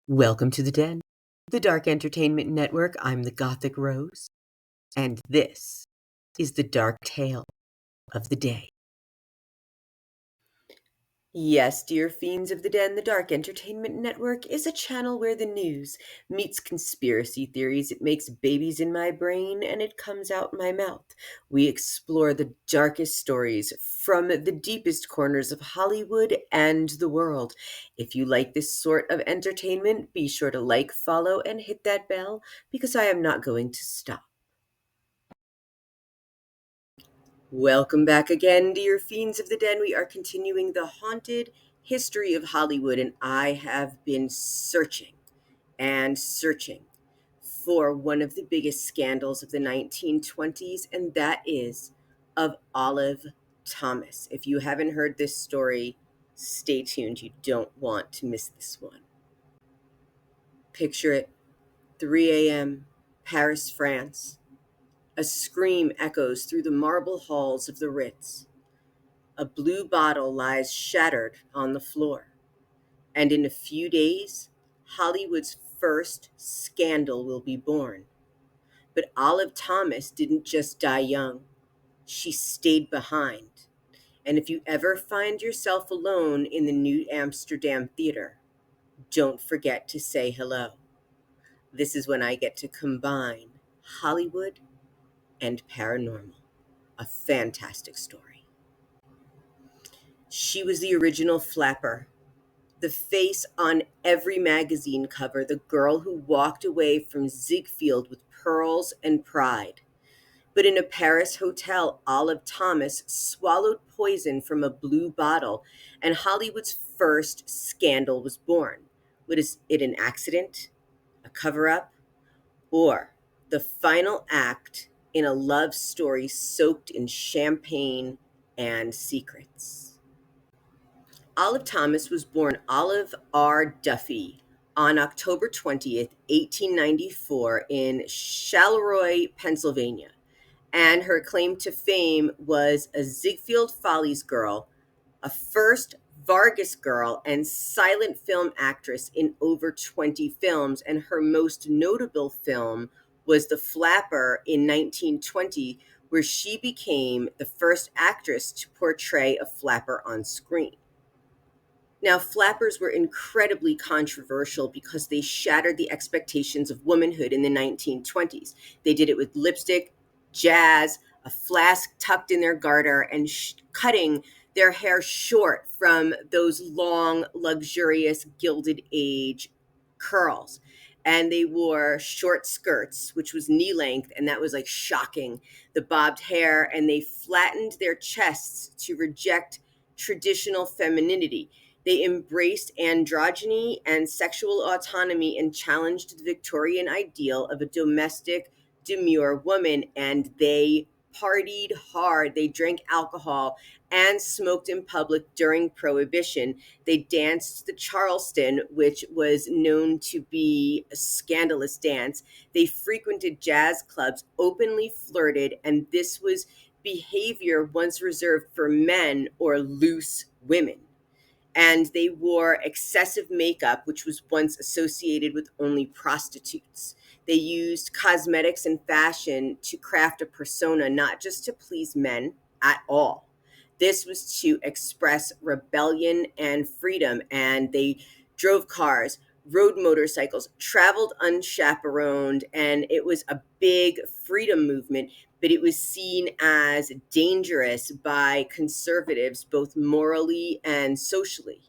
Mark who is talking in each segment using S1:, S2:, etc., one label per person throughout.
S1: Welcome to the Den, the Dark Entertainment Network. I'm the Gothic Rose, and this is the dark tale of the day. Yes, dear fiends of the Den, the Dark Entertainment Network is a channel where the news meets conspiracy theories. It makes babies in my brain and it comes out my mouth. We explore the darkest stories from the deepest corners of Hollywood and the world. If you like this sort of entertainment, be sure to like, follow, and hit that bell because I am not going to stop. Welcome back again, dear fiends of the Den. We are continuing the haunted history of Hollywood, and I have been searching and searching for one of the biggest scandals of the 1920s, and that is of Olive Thomas. If you haven't heard this story, stay tuned. You don't want to miss this one. Picture it, 3 a.m., Paris, France. A scream echoes through the marble halls of the Ritz. A blue bottle lies shattered on the floor. And in a few days, Hollywood's first scandal will be born. But Olive Thomas didn't just die young, she stayed behind. And if you ever find yourself alone in the New Amsterdam Theater, don't forget to say hello. This is when I get to combine Hollywood and paranormal. A fantastic story. She was the original flapper, the face on every magazine cover, the girl who walked away from Ziegfeld with pearls and pride. But in a Paris hotel, Olive Thomas swallowed poison from a blue bottle, and Hollywood's first scandal was born. Was it an accident, a cover up, or the final act in a love story soaked in champagne and secrets? Olive Thomas was born Olive R. Duffy on October 20th, 1894, in Charleroi, Pennsylvania. And her claim to fame was a Ziegfeld Follies girl, a first Vargas girl, and silent film actress in over 20 films. And her most notable film was The Flapper in 1920, where she became the first actress to portray a flapper on screen. Now, flappers were incredibly controversial because they shattered the expectations of womanhood in the 1920s. They did it with lipstick, jazz, a flask tucked in their garter, and cutting their hair short from those long, luxurious Gilded Age curls. And they wore short skirts, which was knee length, and that was like shocking. The bobbed hair, and they flattened their chests to reject traditional femininity. They embraced androgyny and sexual autonomy and challenged the Victorian ideal of a domestic, demure woman. And they partied hard. They drank alcohol and smoked in public during Prohibition. They danced the Charleston, which was known to be a scandalous dance. They frequented jazz clubs, openly flirted, and this was behavior once reserved for men or loose women. And they wore excessive makeup, which was once associated with only prostitutes. They used cosmetics and fashion to craft a persona, not just to please men at all. This was to express rebellion and freedom, and they drove cars, rode motorcycles, traveled unchaperoned, and it was a big freedom movement, but it was seen as dangerous by conservatives, both morally and socially.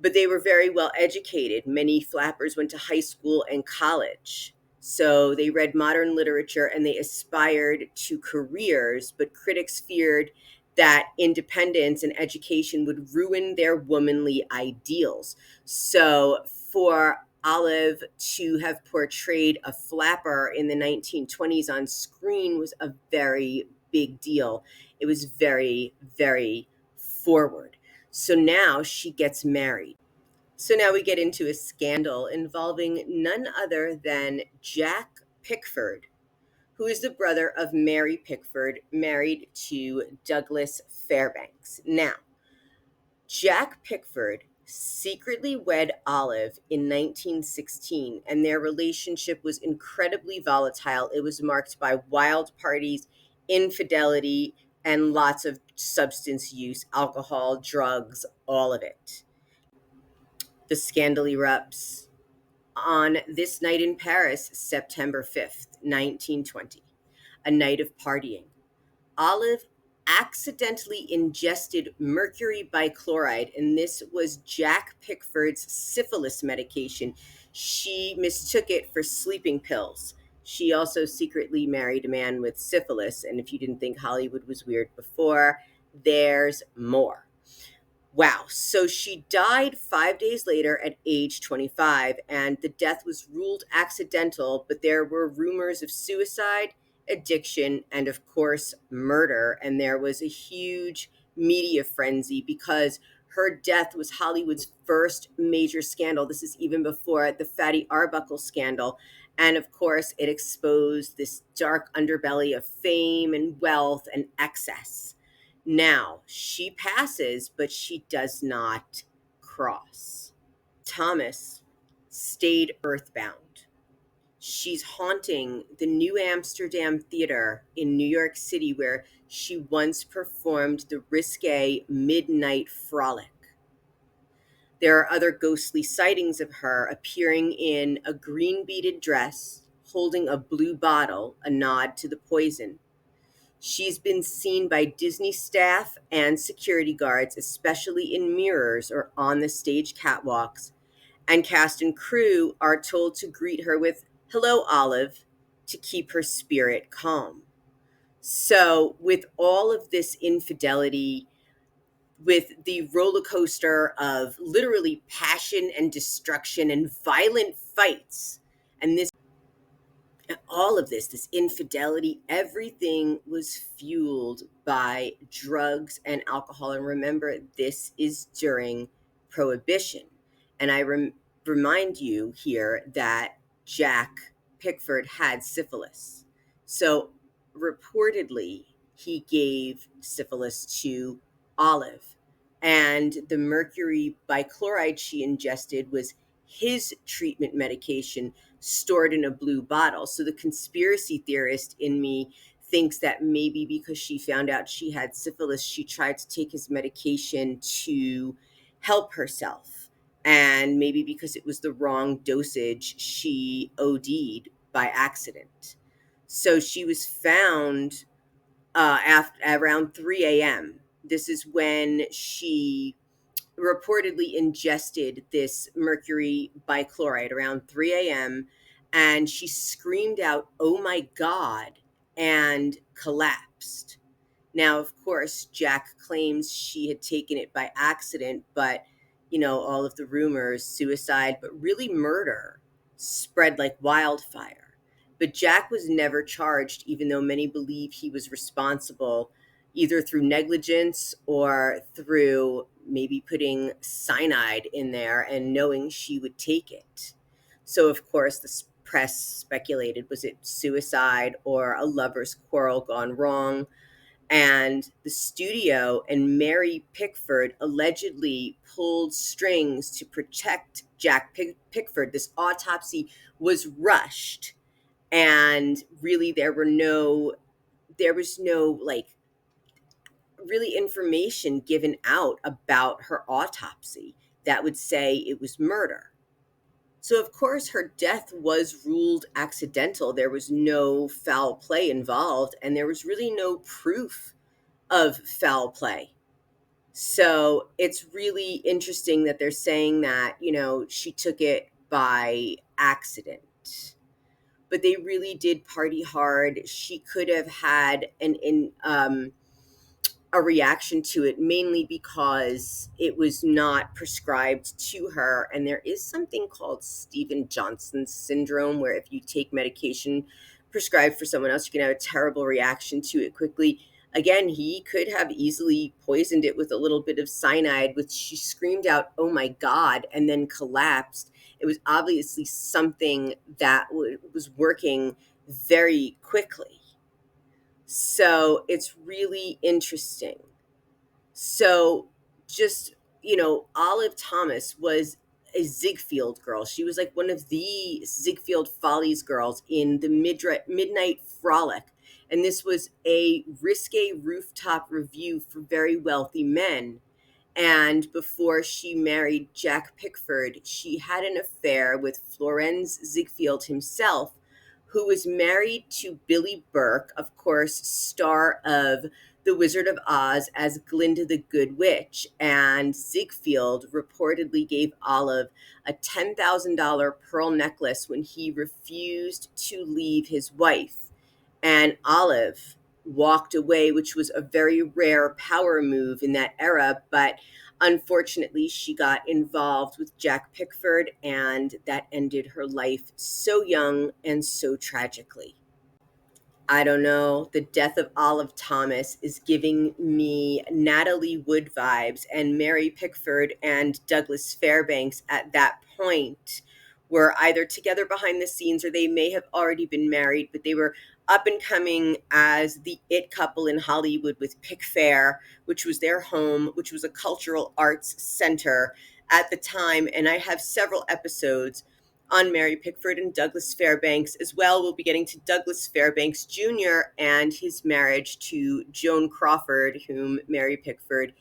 S1: But they were very well educated. Many flappers went to high school and college. So they read modern literature and they aspired to careers, but critics feared that independence and education would ruin their womanly ideals. So for Olive to have portrayed a flapper in the 1920s on screen was a very big deal. It was very, very forward. So now she gets married. So now we get into a scandal involving none other than Jack Pickford, who is the brother of Mary Pickford, married to Douglas Fairbanks. Now, Jack Pickford secretly wed Olive in 1916, and their relationship was incredibly volatile. It was marked by wild parties, infidelity, and lots of substance use, alcohol, drugs, all of it. The scandal erupts on this night in Paris, September 5th, 1920, a night of partying. Olive accidentally ingested mercury bichloride, and this was Jack Pickford's syphilis medication. She mistook it for sleeping pills. She also secretly married a man with syphilis, and if you didn't think Hollywood was weird before, there's more. Wow. So she died 5 days later at age 25, and the death was ruled accidental, but there were rumors of suicide, addiction, and of course, murder. And there was a huge media frenzy because her death was Hollywood's first major scandal. This is even before the Fatty Arbuckle scandal. And of course, it exposed this dark underbelly of fame and wealth and excess. Now, she passes, but she does not cross. Thomas stayed earthbound. She's haunting the New Amsterdam Theater in New York City, where she once performed the risque Midnight Frolic. There are other ghostly sightings of her appearing in a green beaded dress, holding a blue bottle, a nod to the poison. She's been seen by Disney staff and security guards, especially in mirrors or on the stage catwalks. And cast and crew are told to greet her with, "Hello, Olive," to keep her spirit calm. So, with all of this infidelity, with the roller coaster of literally passion and destruction and violent fights, and all of this infidelity, everything was fueled by drugs and alcohol. And remember, this is during Prohibition. And remind you here that Jack Pickford had syphilis. So reportedly, he gave syphilis to Olive. And the mercury bichloride she ingested was his treatment medication stored in a blue bottle. So the conspiracy theorist in me thinks that maybe because she found out she had syphilis, she tried to take his medication to help herself. And maybe because it was the wrong dosage, she OD'd by accident. So she was found around 3 a.m. This is when she reportedly ingested this mercury bichloride around 3 a.m. and she screamed out, "Oh my God," and collapsed. Now, of course, Jack claims she had taken it by accident, but all of the rumors, suicide, but really murder, spread like wildfire. But Jack was never charged, even though many believe he was responsible, either through negligence or through maybe putting cyanide in there and knowing she would take it. So, of course, the press speculated, was it suicide or a lover's quarrel gone wrong? And the studio and Mary Pickford allegedly pulled strings to protect Jack Pickford. This autopsy was rushed, and really there was no like really information given out about her autopsy that would say it was murder. So, of course, her death was ruled accidental. There was no foul play involved, and there was really no proof of foul play. So, it's really interesting that they're saying that, she took it by accident. But they really did party hard. She could have had a reaction to it, mainly because it was not prescribed to her. And there is something called Steven Johnson syndrome, where if you take medication prescribed for someone else, you can have a terrible reaction to it quickly. Again, he could have easily poisoned it with a little bit of cyanide, which she screamed out, "Oh my God," and then collapsed. It was obviously something that was working very quickly. So it's really interesting. So just, Olive Thomas was a Ziegfeld girl. She was like one of the Ziegfeld Follies girls in the Midnight Frolic. And this was a risque rooftop review for very wealthy men. And before she married Jack Pickford, she had an affair with Florenz Ziegfeld himself, who was married to Billy Burke, of course, star of The Wizard of Oz as Glinda the Good Witch. And Ziegfeld reportedly gave Olive a $10,000 pearl necklace when he refused to leave his wife. And Olive walked away, which was a very rare power move in that era. But unfortunately, she got involved with Jack Pickford, and that ended her life so young and so tragically. I don't know. The death of Olive Thomas is giving me Natalie Wood vibes, and Mary Pickford and Douglas Fairbanks at that point were either together behind the scenes or they may have already been married, but they were up and coming as the it couple in Hollywood with Pickfair, which was their home, which was a cultural arts center at the time. And I have several episodes on Mary Pickford and Douglas Fairbanks as well. We'll be getting to Douglas Fairbanks Jr. and his marriage to Joan Crawford, whom Mary Pickford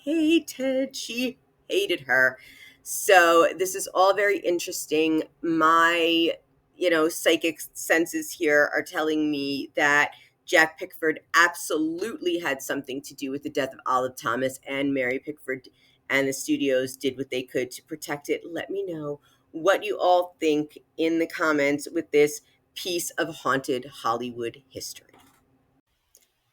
S1: hated. She hated her. So this is all very interesting. My, psychic senses here are telling me that Jack Pickford absolutely had something to do with the death of Olive Thomas, and Mary Pickford and the studios did what they could to protect it. Let me know what you all think in the comments with this piece of haunted Hollywood history.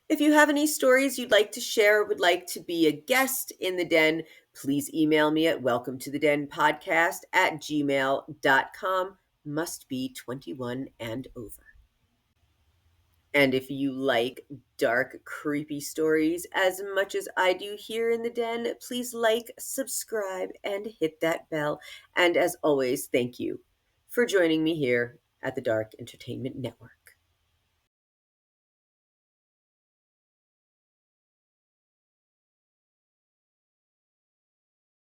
S1: If you have any stories you'd like to share, would like to be a guest in the den, please email me at welcometothedenpodcast@gmail.com. Must be 21 and over. And if you like dark, creepy stories as much as I do here in the den, please like, subscribe, and hit that bell. And as always, thank you for joining me here at the Dark Entertainment Network.